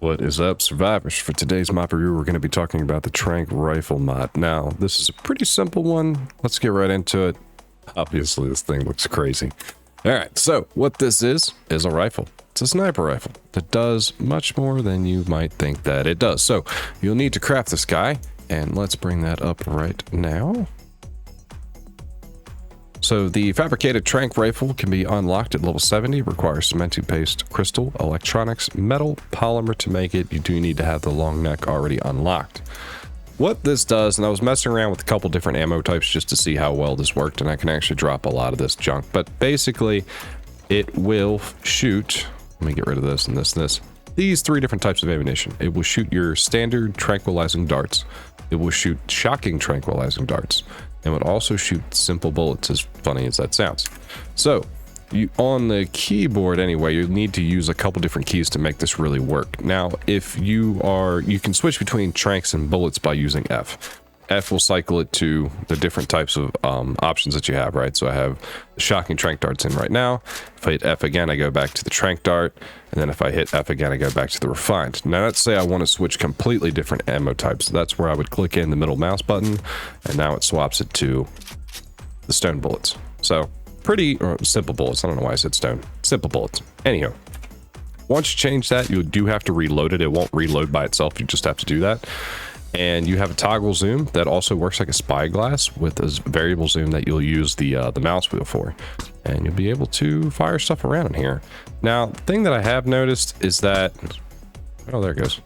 What is up, survivors? For today's mod review, we're going to be talking about the Tranq rifle mod. Now, this is a pretty simple one. Let's get right into it. Obviously, this thing looks crazy. All right, so what this is a rifle. It's a sniper rifle that does much more than you might think that it does. So you'll need to craft this guy, and let's bring that up right now. So the fabricated Tranq rifle can be unlocked at level 70, requires cementing paste, crystal, electronics, metal, polymer to make it. You do need to have the long neck already unlocked. What this does, and I was messing around with a couple different ammo types just to see how well this worked, and I can actually drop a lot of this junk, but basically it will shoot, let me get rid of this and this and this, these three different types of ammunition. It will shoot your standard tranquilizing darts. It will shoot shocking tranquilizing darts. And would also shoot simple bullets, as funny as that sounds. So, on the keyboard anyway, you need to use a couple different keys to make this really work. Now, if you can switch between tranks and bullets by using F. F will cycle it to the different types of options that you have, right? So I have the shocking tranq darts in right now. If I hit F again, I go back to the tranq dart. And then if I hit F again, I go back to the refined. Now let's say I want to switch completely different ammo types. That's where I would click in the middle mouse button. And now it swaps it to the stone bullets. So pretty simple bullets. I don't know why I said stone. Simple bullets. Anyhow, once you change that, you do have to reload it. It won't reload by itself. You just have to do that. And you have a toggle zoom that also works like a spyglass with a variable zoom that you'll use the mouse wheel for. And you'll be able to fire stuff around in here. Now, the thing that I have noticed is that... Oh, there it goes.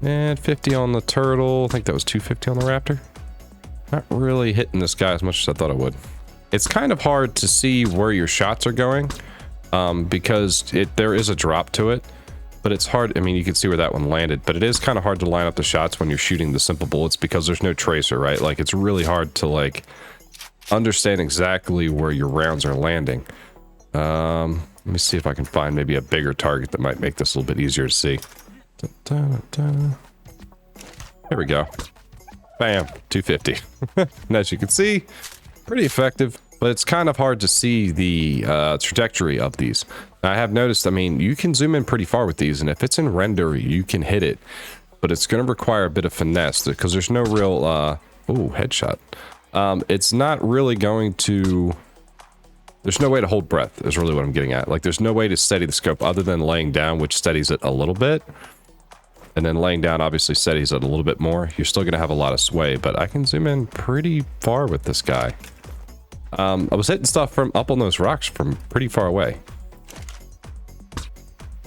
And 50 on the turtle. I think that was 250 on the raptor. Not really hitting this guy as much as I thought I would. It's kind of hard to see where your shots are going because there is a drop to it. But it's hard. I mean, you can see where that one landed, but it is kind of hard to line up the shots when you're shooting the simple bullets because there's no tracer, right? Like, it's really hard to, like, understand exactly where your rounds are landing. Let me see if I can find maybe a bigger target that might make this a little bit easier to see. There we go. Bam, 250. And as you can see, pretty effective, but it's kind of hard to see the trajectory of these. I have noticed, I mean, you can zoom in pretty far with these, and if it's in render, you can hit it, but it's going to require a bit of finesse because there's no real, ooh, headshot. It's not really going to, there's no way to hold breath is really what I'm getting at. Like, there's no way to steady the scope other than laying down, which steadies it a little bit. And then laying down obviously steadies it a little bit more. You're still going to have a lot of sway, but I can zoom in pretty far with this guy. I was hitting stuff from up on those rocks from pretty far away.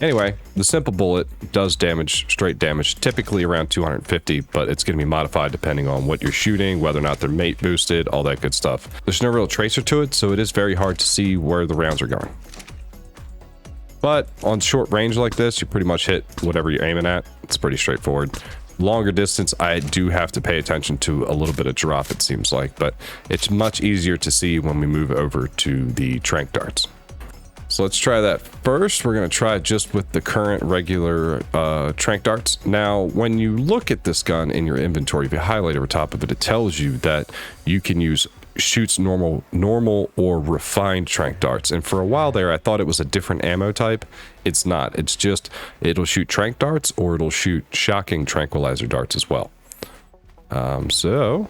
Anyway, the simple bullet does damage, straight damage, typically around 250, but it's going to be modified depending on what you're shooting, whether or not they're mate boosted, all that good stuff. There's no real tracer to it, so it is very hard to see where the rounds are going. But on short range like this, you pretty much hit whatever you're aiming at. It's pretty straightforward. Longer distance, I do have to pay attention to a little bit of drop, it seems like, but it's much easier to see when we move over to the tranq darts. So let's try that first. We're going to try it just with the current regular tranq darts. Now, when you look at this gun in your inventory, if you highlight over top of it, it tells you that you can use shoots normal or refined tranq darts. And for a while there, I thought it was a different ammo type. It's not. It's just, it'll shoot tranq darts or it'll shoot shocking tranquilizer darts as well. So...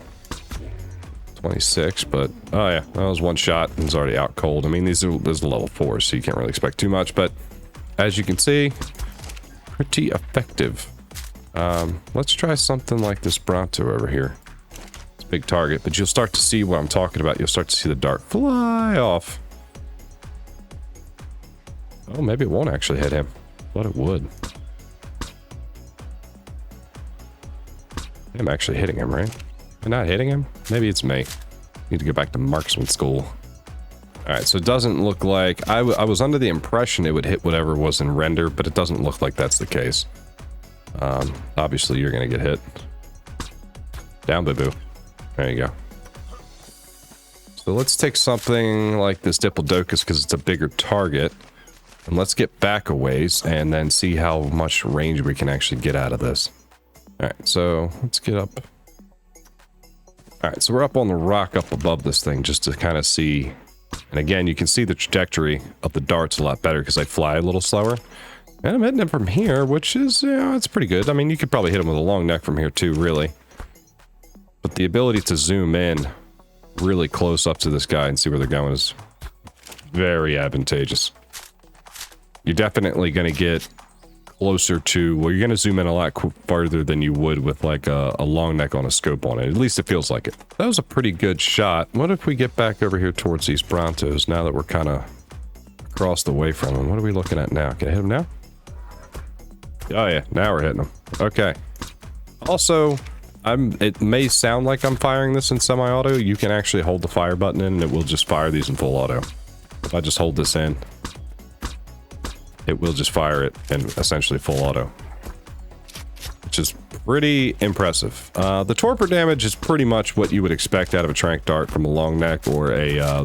26, but oh yeah, that was one shot and it's already out cold. I mean, there's level 4, so you can't really expect too much, but as you can see, pretty effective. Let's try something like this Bronto over here. It's a big target, but you'll start to see what I'm talking about. You'll start to see the dart fly off. Oh, maybe it won't actually hit him. Thought it would. I'm actually hitting him, right? Am I not hitting him? Maybe it's me. Need to go back to marksman school. Alright, so it doesn't look like... I was under the impression it would hit whatever was in render, but it doesn't look like that's the case. Obviously, you're going to get hit. Down, boo-boo. There you go. So let's take something like this Diplodocus because it's a bigger target. And let's get back a ways and then see how much range we can actually get out of this. Alright, so let's get up... Alright, so we're up on the rock up above this thing just to kind of see. And again, you can see the trajectory of the darts a lot better because they fly a little slower. And I'm hitting him from here, which is, yeah, it's pretty good. I mean, you could probably hit him with a long neck from here too, really. But the ability to zoom in really close up to this guy and see where they're going is very advantageous. You're definitely going to get closer to, well, you're going to zoom in a lot farther than you would with like a long neck on a scope on it. At least it feels like it. That was a pretty good shot. What if we get back over here towards these Brontos now that we're kind of across the way from them? What are we looking at now? Can I hit them now? Oh yeah, now we're hitting them. Okay. Also, it may sound like I'm firing this in semi-auto. You can actually hold the fire button in and it will just fire these in full auto. If I just hold this in, it will just fire it in essentially full auto, which is pretty impressive. The torpor damage is pretty much what you would expect out of a Tranq dart from a long neck or a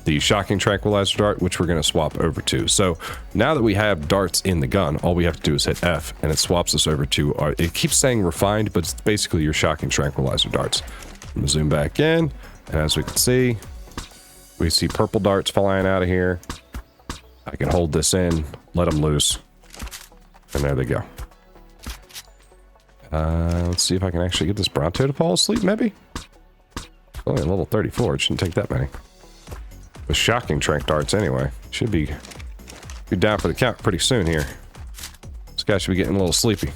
the shocking tranquilizer dart, which we're going to swap over to. So now that we have darts in the gun, all we have to do is hit F and it swaps us over to our, it keeps saying refined, but it's basically your shocking tranquilizer darts. I'm gonna zoom back in, and as we can see, we see purple darts flying out of here. I can hold this in, let them loose, and there they go. Let's see if I can actually get this Bronto to fall asleep, maybe? Only a level 34, it shouldn't take that many. The shocking Tranq darts anyway. Should be down for the count pretty soon here. This guy should be getting a little sleepy.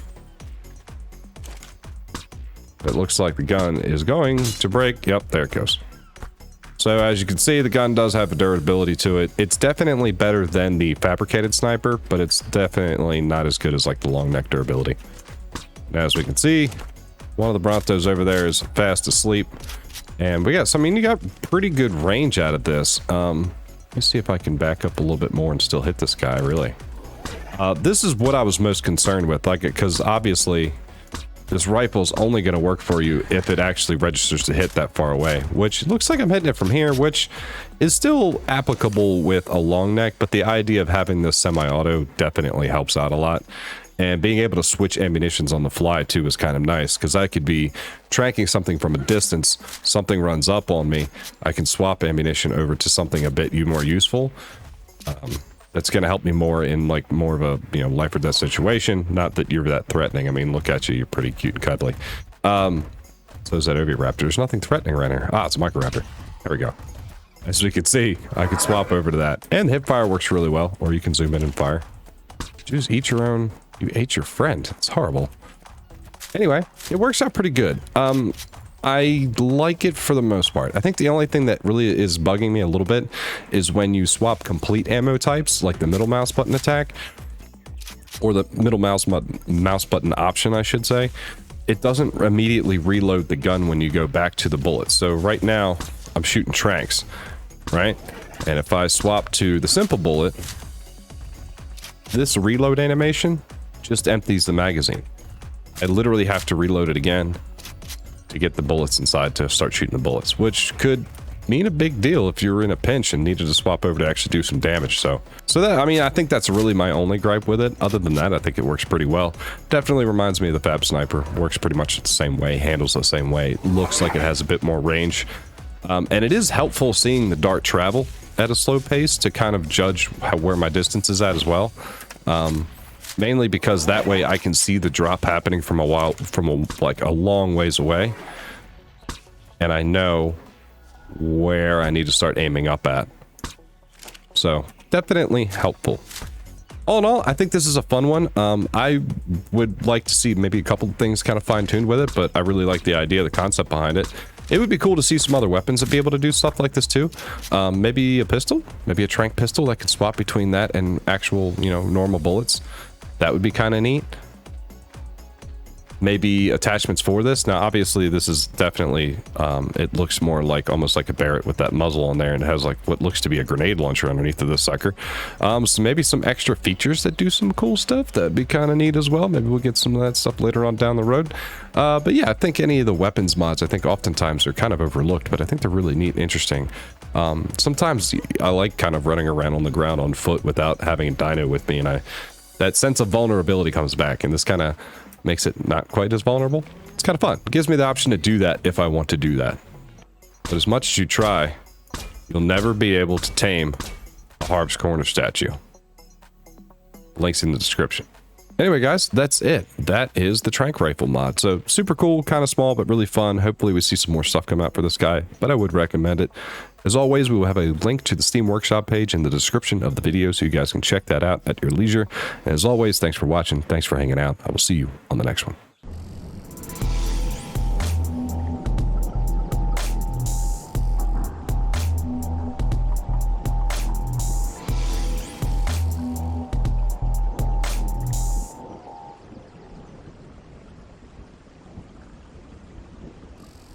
It looks like the gun is going to break. Yep, there it goes. So as you can see, the gun does have a durability to it. It's definitely better than the fabricated sniper, but it's definitely not as good as like the long neck durability. Now, as we can see, one of the Brontos over there is fast asleep. And we got, I mean, you got pretty good range out of this. Let's see if I can back up a little bit more and still hit this guy, really. This is what I was most concerned with, like, because obviously this rifle's only going to work for you if it actually registers to hit that far away, which looks like I'm hitting it from here, which is still applicable with a long neck, but the idea of having this semi-auto definitely helps out a lot. And being able to switch ammunitions on the fly too is kind of nice, because I could be tracking something from a distance, something runs up on me, I can swap ammunition over to something a bit more useful. That's going to help me more in like more of a, you know, life or death situation. Not that you're that threatening. I mean, look at you, you're pretty cute and cuddly. So is that Oviraptor. There's nothing threatening right here. Ah, it's a Microraptor. There we go. As we can see, I could swap over to that. And hip fire works really well, or you can zoom in and fire. Just eat your own. You ate your friend. It's horrible. Anyway, it works out pretty good. I like it for the most part. I think the only thing that really is bugging me a little bit is when you swap complete ammo types, like the middle mouse button attack, or the middle mouse button option, I should say. It doesn't immediately reload the gun when you go back to the bullets. So right now, I'm shooting Tranqs, right? And if I swap to the simple bullet, this reload animation just empties the magazine. I literally have to reload it again to get the bullets inside to start shooting the bullets, which could mean a big deal if you're in a pinch and needed to swap over to actually do some damage. So that, I mean, I think that's really my only gripe with it. Other than that, I think it works pretty well. Definitely reminds me of the Fab Sniper. Works pretty much the same way, handles the same way. Looks like it has a bit more range. And it is helpful seeing the dart travel at a slow pace to kind of judge where my distance is at as well. Mainly because that way I can see the drop happening from a long ways away, and I know where I need to start aiming up at. So definitely helpful. All in all, I think this is a fun one. I would like to see maybe a couple of things kind of fine-tuned with it, but I really like the idea, the concept behind it. It would be cool to see some other weapons that be able to do stuff like this too. Maybe a pistol, maybe a Tranq pistol that could swap between that and actual, you know, normal bullets. That would be kind of neat. Maybe attachments for this. Now, obviously, this is definitely, it looks more like almost like a Barrett with that muzzle on there, and it has like what looks to be a grenade launcher underneath of this sucker. So maybe some extra features that do some cool stuff. That'd be kind of neat as well. Maybe we'll get some of that stuff later on down the road. But yeah, I think any of the weapons mods, I think oftentimes they're kind of overlooked, but I think they're really neat and interesting. Sometimes I like kind of running around on the ground on foot without having a dyno with me, and that sense of vulnerability comes back, and this kind of makes it not quite as vulnerable. It's kind of fun. It gives me the option to do that if I want to do that. But as much as you try, you'll never be able to tame a Harvs Corner statue. Links in the description. Anyway, guys, that's it. That is the Tranq rifle mod. So super cool, kind of small, but really fun. Hopefully we see some more stuff come out for this guy, but I would recommend it. As always, we will have a link to the Steam Workshop page in the description of the video, so you guys can check that out at your leisure. And as always, thanks for watching. Thanks for hanging out. I will see you on the next one.